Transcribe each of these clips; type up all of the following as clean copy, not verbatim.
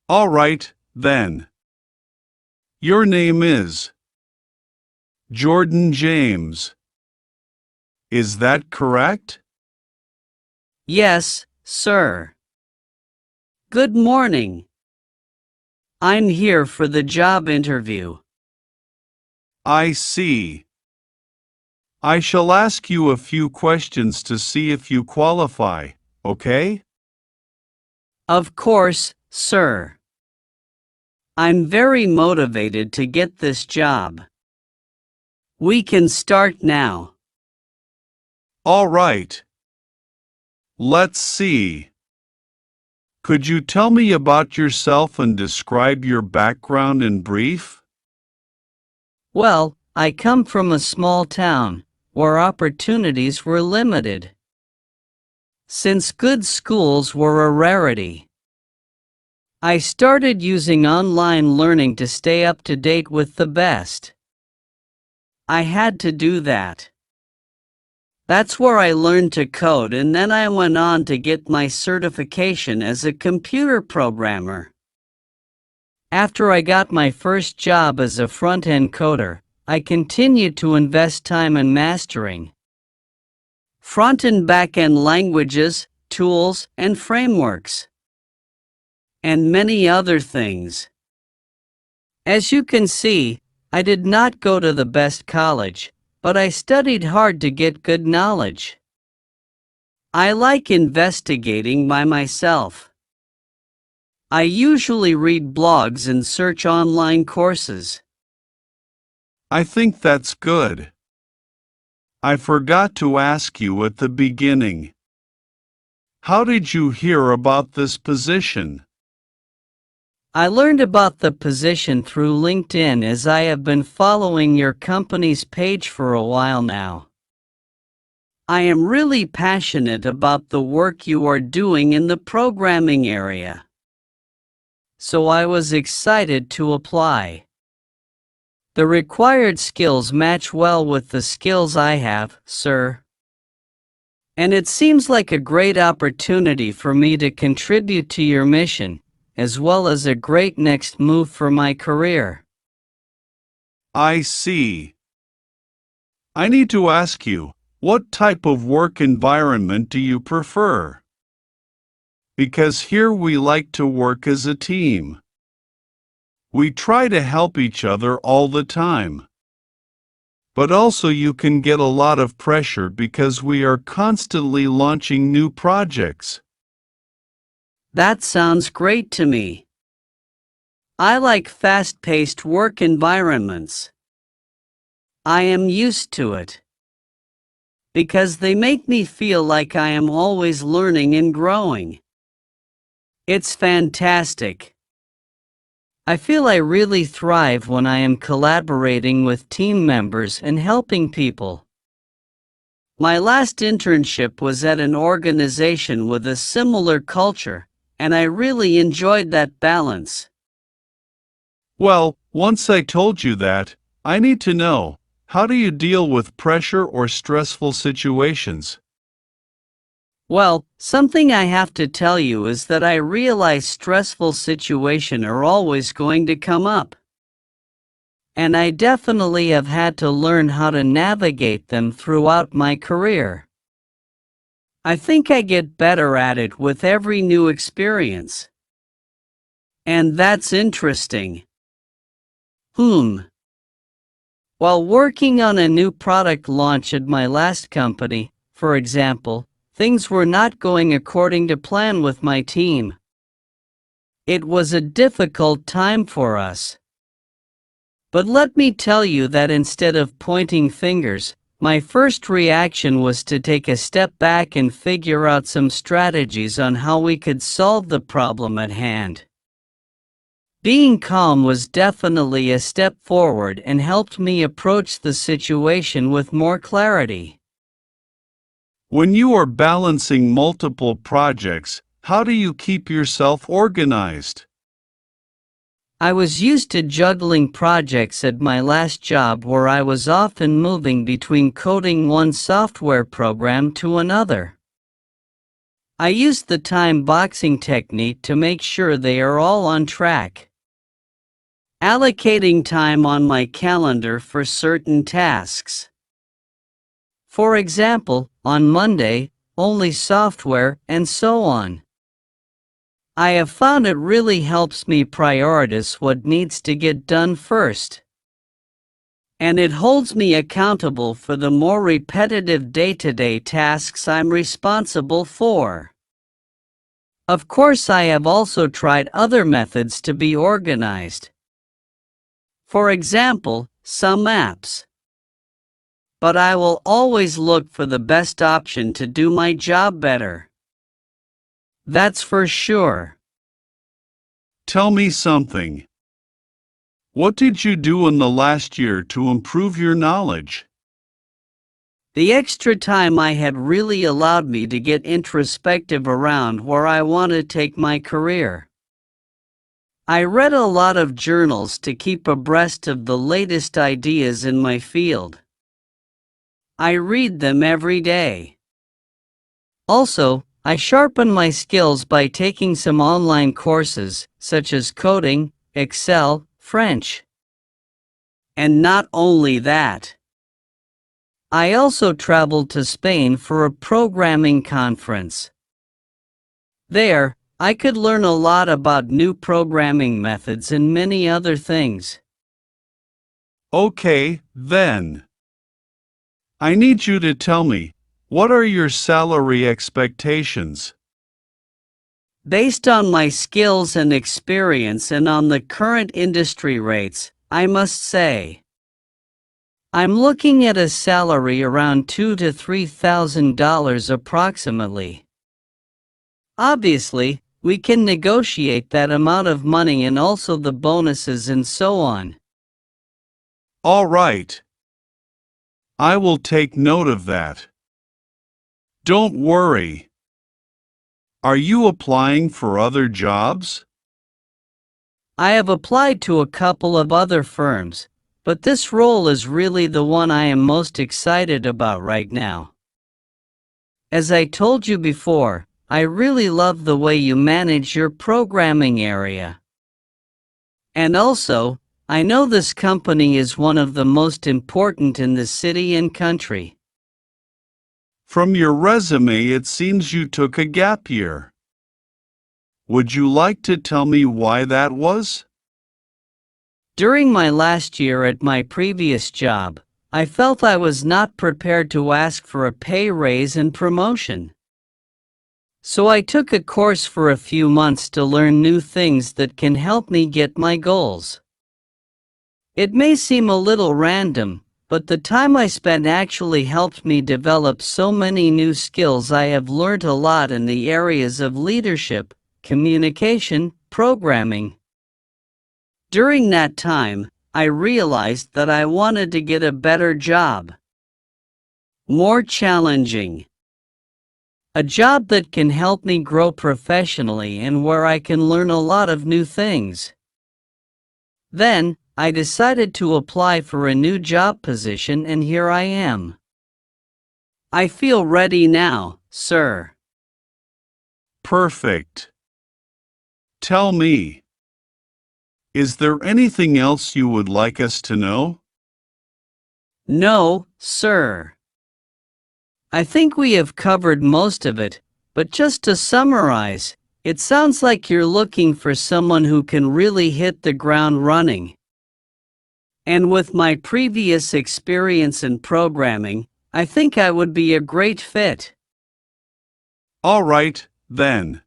All right, then. Your name is Jordan James. Is that correct? Yes, sir. Good morning. I'm here for the job interview. I see. I shall ask you a few questions to see if you qualify, okay? Of course, sir. I'm very motivated to get this job. We can start now. All right. Let's see. Could you tell me about yourself and describe your background in brief? Well, I come from a small town where opportunities were limited. Since good schools were a rarity, I started using online learning to stay up to date with the best. I had to do that. That's where I learned to code, and then I went on to get my certification as a computer programmer. After I got my first job as a front-end coder, I continued to invest time in mastering front and back-end languages, tools, and frameworks, and many other things. As you can see, I did not go to the best college, but I studied hard to get good knowledge. I like investigating by myself. I usually read blogs and search online courses. I think that's good. I forgot to ask you at the beginning. How did you hear about this position? I learned about the position through LinkedIn, as I have been following your company's page for a while now. I am really passionate about the work you are doing in the programming area, so I was excited to apply. The required skills match well with the skills I have, sir. And it seems like a great opportunity for me to contribute to your mission, as well as a great next move for my career. I see. I need to ask you, what type of work environment do you prefer? Because here we like to work as a team. We try to help each other all the time. But also you can get a lot of pressure because we are constantly launching new projects. That sounds great to me. I like fast-paced work environments. I am used to it, because they make me feel like I am always learning and growing. It's fantastic. I feel I really thrive when I am collaborating with team members and helping people. My last internship was at an organization with a similar culture, and I really enjoyed that balance. Well, once I told you that, I need to know, how do you deal with pressure or stressful situations? Well, something I have to tell you is that I realize stressful situations are always going to come up. And I definitely have had to learn how to navigate them throughout my career. I think I get better at it with every new experience. And that's interesting. While working on a new product launch at my last company, for example, things were not going according to plan with my team. It was a difficult time for us. But let me tell you that instead of pointing fingers, my first reaction was to take a step back and figure out some strategies on how we could solve the problem at hand. Being calm was definitely a step forward and helped me approach the situation with more clarity. When you are balancing multiple projects, how do you keep yourself organized? I was used to juggling projects at my last job, where I was often moving between coding one software program to another. I use the time boxing technique to make sure they are all on track. Allocating time on my calendar for certain tasks. For example, on Monday, only software, and so on. I have found it really helps me prioritize what needs to get done first. And it holds me accountable for the more repetitive day-to-day tasks I'm responsible for. Of course, I have also tried other methods to be organized. For example, some apps. But I will always look for the best option to do my job better. That's for sure. Tell me something. What did you do in the last year to improve your knowledge? The extra time I had really allowed me to get introspective around where I want to take my career. I read a lot of journals to keep abreast of the latest ideas in my field. I read them every day. Also, I sharpen my skills by taking some online courses, such as coding, Excel, French. And not only that. I also traveled to Spain for a programming conference. There, I could learn a lot about new programming methods and many other things. Okay, then. I need you to tell me, what are your salary expectations? Based on my skills and experience and on the current industry rates, I must say, I'm looking at a salary around $2,000 to $3,000 approximately. Obviously, we can negotiate that amount of money and also the bonuses and so on. All right. I will take note of that. Don't worry. Are you applying for other jobs? I have applied to a couple of other firms, but this role is really the one I am most excited about right now. As I told you before, I really love the way you manage your programming area. And also, I know this company is one of the most important in the city and country. From your resume, it seems you took a gap year. Would you like to tell me why that was? During my last year at my previous job, I felt I was not prepared to ask for a pay raise and promotion. So I took a course for a few months to learn new things that can help me get my goals. It may seem a little random, but the time I spent actually helped me develop so many new skills. I have learned a lot in the areas of leadership, communication, programming. During that time, I realized that I wanted to get a better job. More challenging. A job that can help me grow professionally and where I can learn a lot of new things. Then, I decided to apply for a new job position and here I am. I feel ready now, sir. Perfect. Tell me, is there anything else you would like us to know? No, sir. I think we have covered most of it, but just to summarize, it sounds like you're looking for someone who can really hit the ground running. And with my previous experience in programming, I think I would be a great fit. All right, then.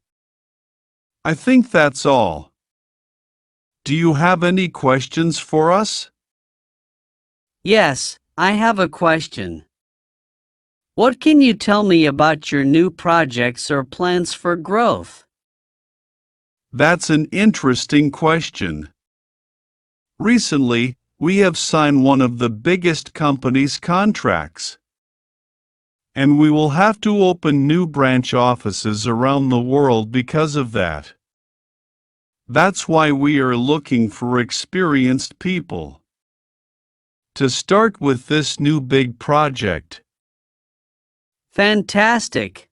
I think that's all. Do you have any questions for us? Yes, I have a question. What can you tell me about your new projects or plans for growth? That's an interesting question. Recently, we have signed one of the biggest company's contracts. And we will have to open new branch offices around the world because of that. That's why we are looking for experienced people to start with this new big project. Fantastic!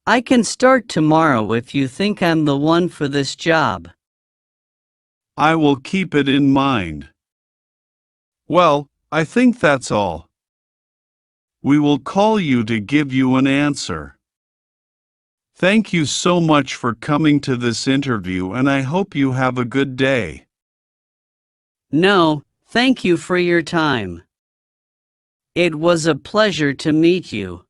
I can start tomorrow if you think I'm the one for this job. I will keep it in mind. Well, I think that's all. We will call you to give you an answer. Thank you so much for coming to this interview, and I hope you have a good day. No, thank you for your time. It was a pleasure to meet you.